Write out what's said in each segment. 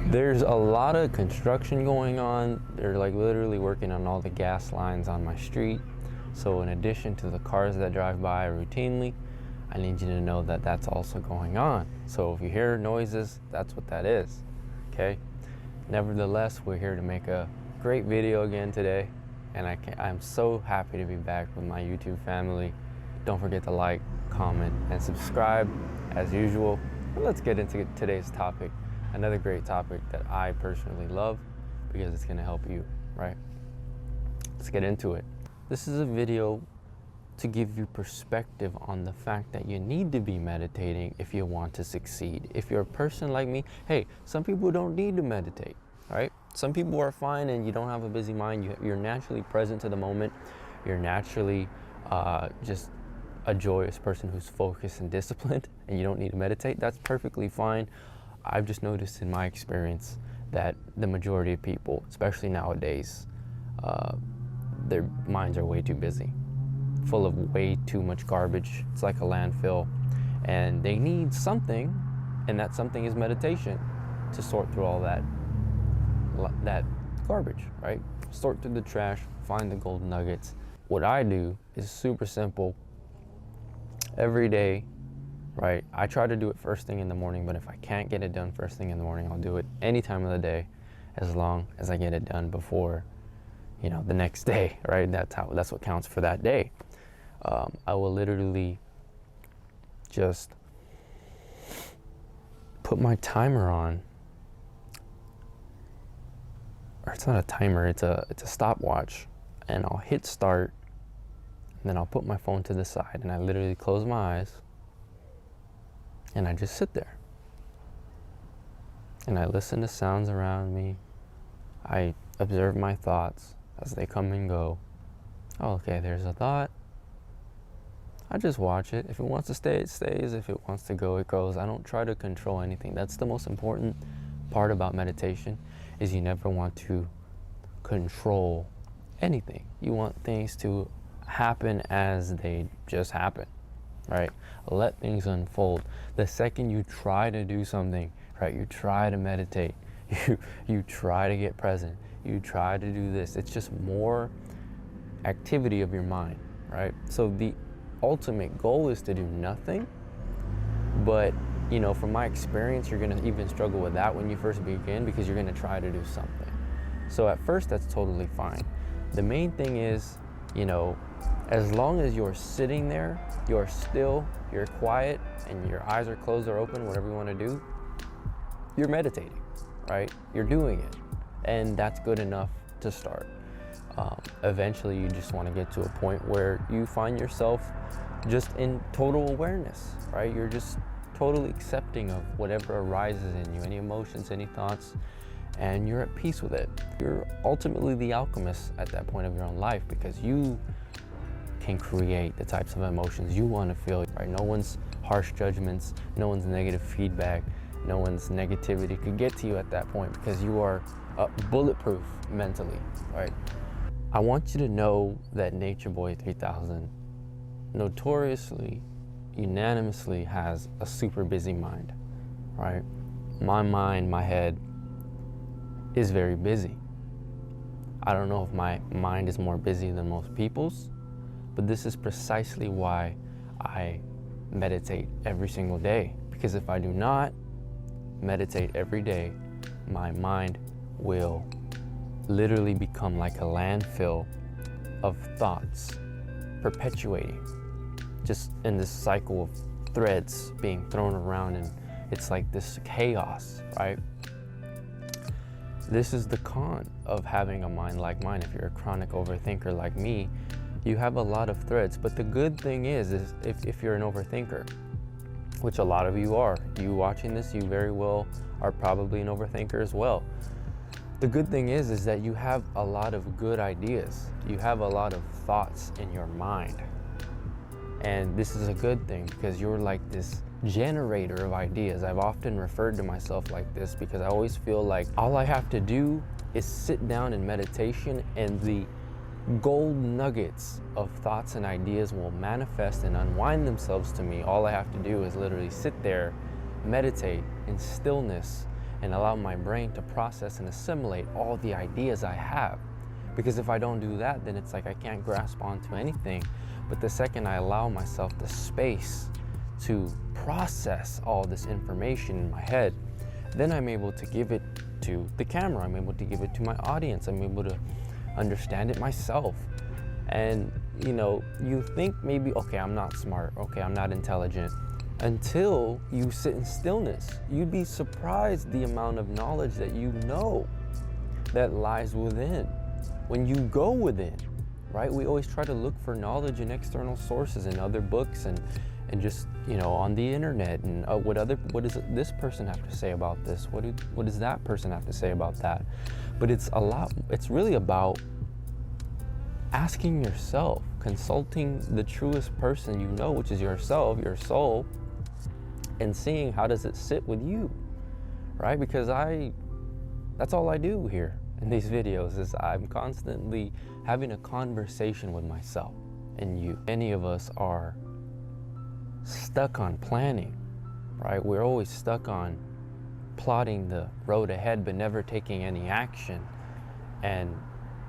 There's a lot of construction going on. They're like literally working on all the gas lines on my street. So in addition to the cars that drive by routinely, I need you to know that that's also going on. So if you hear noises, that's what that is, okay? Nevertheless, we're here to make a great video again today, and I'm so happy to be back with my YouTube family. Don't forget to like, comment, and subscribe as usual. But let's get into today's topic. Another great topic that I personally love because it's going to help you, right? Let's get into it. This is a video to give you perspective on the fact that you need to be meditating if you want to succeed. If you're a person like me, hey, some people don't need to meditate, right? Some people are fine and you don't have a busy mind. You're naturally present to the moment. You're naturally just a joyous person who's focused and disciplined, and you don't need to meditate. That's perfectly fine. I've just noticed in my experience that the majority of people, especially nowadays, their minds are way too busy, full of way too much garbage. It's like a landfill, and they need something, and that something is meditation, to sort through all that garbage, right? Sort through the trash, find the golden nuggets. What I do is super simple. Every day, right? I try to do it first thing in the morning, but if I can't get it done first thing in the morning, I'll do it any time of the day, as long as I get it done before, you know, the next day, right? That's what counts for that day. I will literally just put my timer on, or it's not a timer, it's a stopwatch, and I'll hit start, and then I'll put my phone to the side, and I literally close my eyes, and I just sit there, and I listen to sounds around me. I observe my thoughts as they come and go. Oh, okay, there's a thought. I just watch it. If it wants to stay, it stays. If it wants to go, it goes. I don't try to control anything. That's the most important part about meditation, is you never want to control anything. You want things to happen as they just happen, right? Let things unfold. The second you try to do something, right, you try to meditate, you try to get present, you try to do this, it's just more activity of your mind, right? So the ultimate goal is to do nothing, but you know, from my experience, you're gonna even struggle with that when you first begin, because you're gonna try to do something. So at first, that's totally fine. The main thing is, you know, as long as you're sitting there, you're still, you're quiet, and your eyes are closed or open, whatever you want to do, you're meditating, right? You're doing it, and that's good enough to start. Eventually, you just want to get to a point where you find yourself just in total awareness, right? You're just totally accepting of whatever arises in you, any emotions, any thoughts, and you're at peace with it. You're ultimately the alchemist at that point of your own life, because you can create the types of emotions you want to feel, right? No one's harsh judgments, no one's negative feedback, no one's negativity could get to you at that point, because you are bulletproof mentally, right? I want you to know that 𝕋𝕚 3000 notoriously, unanimously has a super busy mind, right? My mind, my head is very busy. I don't know if my mind is more busy than most people's, but this is precisely why I meditate every single day. Because if I do not meditate every day, my mind will literally become like a landfill of thoughts, perpetuating, just in this cycle of threads being thrown around, and it's like this chaos, right? This is the con of having a mind like mine. If you're a chronic overthinker like me, you have a lot of threads. But the good thing is if you're an overthinker, which a lot of you are, you watching this, you very well are probably an overthinker as well. The good thing is that you have a lot of good ideas. You have a lot of thoughts in your mind. And this is a good thing, because you're like this generator of ideas. I've often referred to myself like this because I always feel like all I have to do is sit down in meditation, and the gold nuggets of thoughts and ideas will manifest and unwind themselves to me. All I have to do is literally sit there, meditate in stillness, and allow my brain to process and assimilate all the ideas I have. Because if I don't do that, then it's like I can't grasp onto anything. But the second I allow myself the space to process all this information in my head, then I'm able to give it to the camera. I'm able to give it to my audience. I'm able to understand it myself. And you think maybe, okay, I'm not smart, okay, I'm not intelligent, until you sit in stillness. You'd be surprised the amount of knowledge that you know that lies within when you go within, right? We always try to look for knowledge in external sources, in other books, and just on the internet, and what does this person have to say about this? What does that person have to say about that? But it's really about asking yourself, consulting the truest person you know, which is yourself, your soul, and seeing how does it sit with you, right? Because that's all I do here in these videos, is I'm constantly having a conversation with myself and you. Many of us are stuck on planning, right? We're always stuck on plotting the road ahead, but never taking any action. And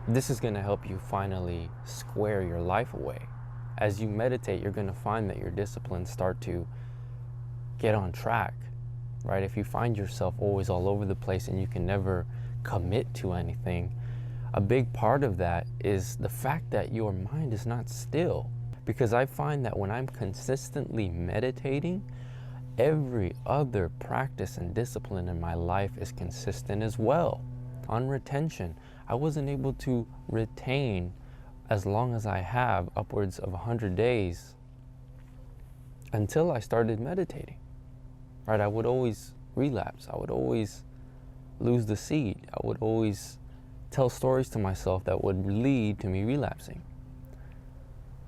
this is going to help you finally square your life away. As you meditate, you're going to find that your disciplines start to get on track, right? If you find yourself always all over the place and you can never commit to anything, a big part of that is the fact that your mind is not still. Because I find that when I'm consistently meditating, every other practice and discipline in my life is consistent as well. On retention, I wasn't able to retain as long as I have, upwards of 100 days, until I started meditating, right? I would always relapse. I would always lose the seed. I would always tell stories to myself that would lead to me relapsing.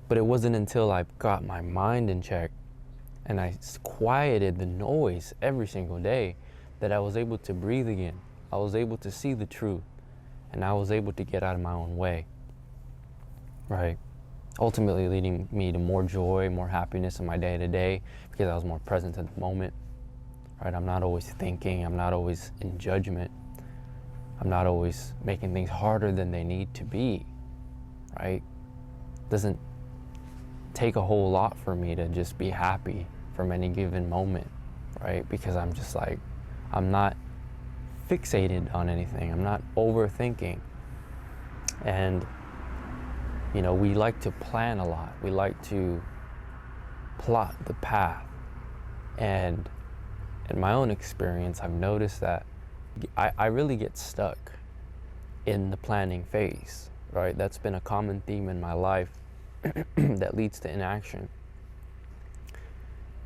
But it wasn't until I got my mind in check and I quieted the noise every single day that I was able to breathe again. I was able to see the truth, and I was able to get out of my own way, right? Ultimately leading me to more joy, more happiness in my day-to-day, because I was more present in the moment, right? I'm not always thinking, I'm not always in judgment, I'm not always making things harder than they need to be, right? Doesn't take a whole lot for me to just be happy from any given moment, right? Because I'm just like, I'm not fixated on anything. I'm not overthinking. And we like to plan a lot. We like to plot the path. And in my own experience, I've noticed that I really get stuck in the planning phase, right? That's been a common theme in my life that leads to inaction,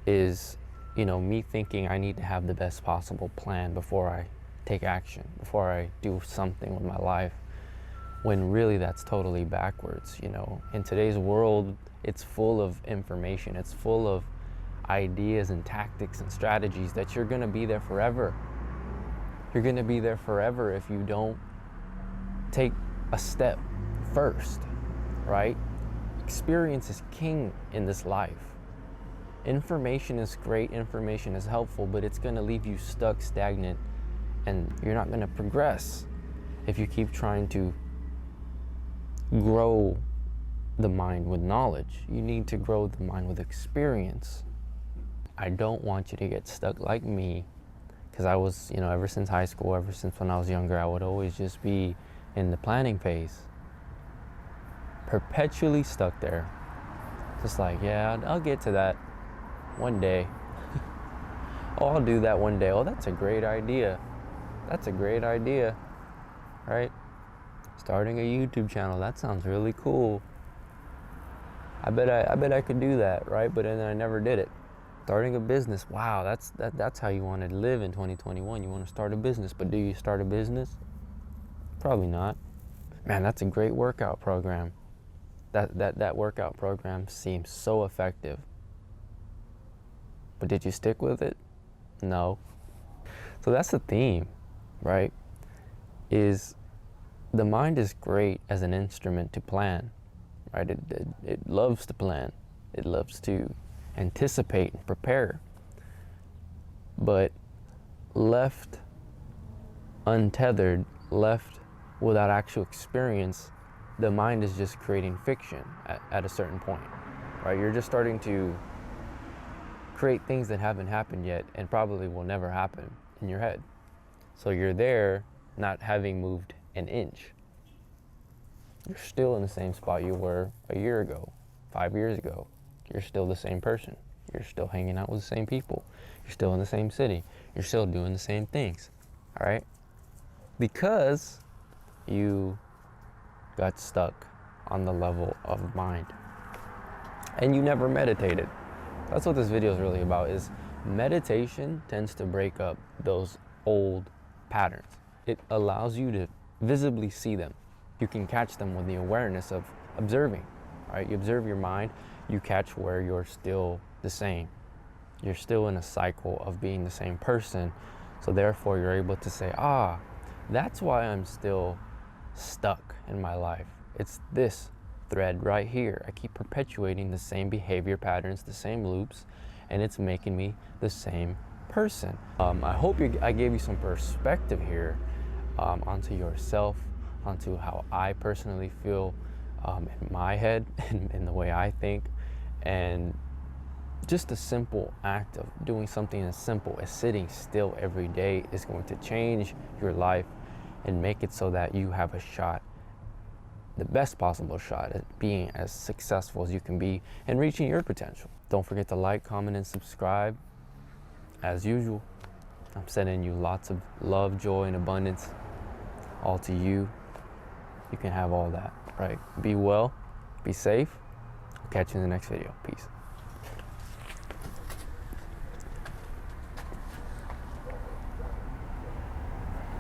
is me thinking I need to have the best possible plan before I take action, before I do something with my life, when really that's totally backwards. In today's world, it's full of information, it's full of ideas and tactics and strategies that you're gonna be there forever. You're gonna be there forever if you don't take a step first, right? Experience is king in this life. Information is great, information is helpful, but it's gonna leave you stuck, stagnant, and you're not gonna progress if you keep trying to grow the mind with knowledge. You need to grow the mind with experience. I don't want you to get stuck like me, because I was, ever since high school, ever since when I was younger, I would always just be in the planning phase, perpetually stuck there. Just like, yeah, I'll get to that one day. Oh, I'll do that one day. Oh, that's a great idea. That's a great idea, right? Starting a YouTube channel, that sounds really cool. I bet I could do that, right? But then I never did it. Starting a business, wow, that's how you want to live in 2021. You want to start a business, but do you start a business? Probably not. Man, that's a great workout program. That workout program seems so effective. But did you stick with it? No. So that's the theme, right? Is the mind is great as an instrument to plan, right? It loves to plan. It loves to anticipate and prepare. But left untethered, left without actual experience, the mind is just creating fiction at a certain point, right? You're just starting to create things that haven't happened yet and probably will never happen in your head. So you're there not having moved an inch. You're still in the same spot you were a year ago, 5 years ago. You're still the same person. You're still hanging out with the same people. You're still in the same city. You're still doing the same things, all right? Because you got stuck on the level of mind and you never meditated. That's what this video is really about. Is meditation tends to break up those old patterns. It allows you to visibly see them. You can catch them with the awareness of observing, right? You observe your mind, you catch where you're still the same. You're still in a cycle of being the same person. So therefore you're able to say, that's why I'm still stuck in my life. It's this thread right here. I keep perpetuating the same behavior patterns, the same loops, and it's making me the same person. I hope I gave you some perspective here onto yourself, onto how I personally feel in my head and in the way I think. And just a simple act of doing something as simple as sitting still every day is going to change your life and make it so that you have a shot, the best possible shot at being as successful as you can be and reaching your potential. Don't forget to like, comment, and subscribe. As usual, I'm sending you lots of love, joy, and abundance, all to you. You can have all that, right? Be well, be safe. I'll catch you in the next video. Peace.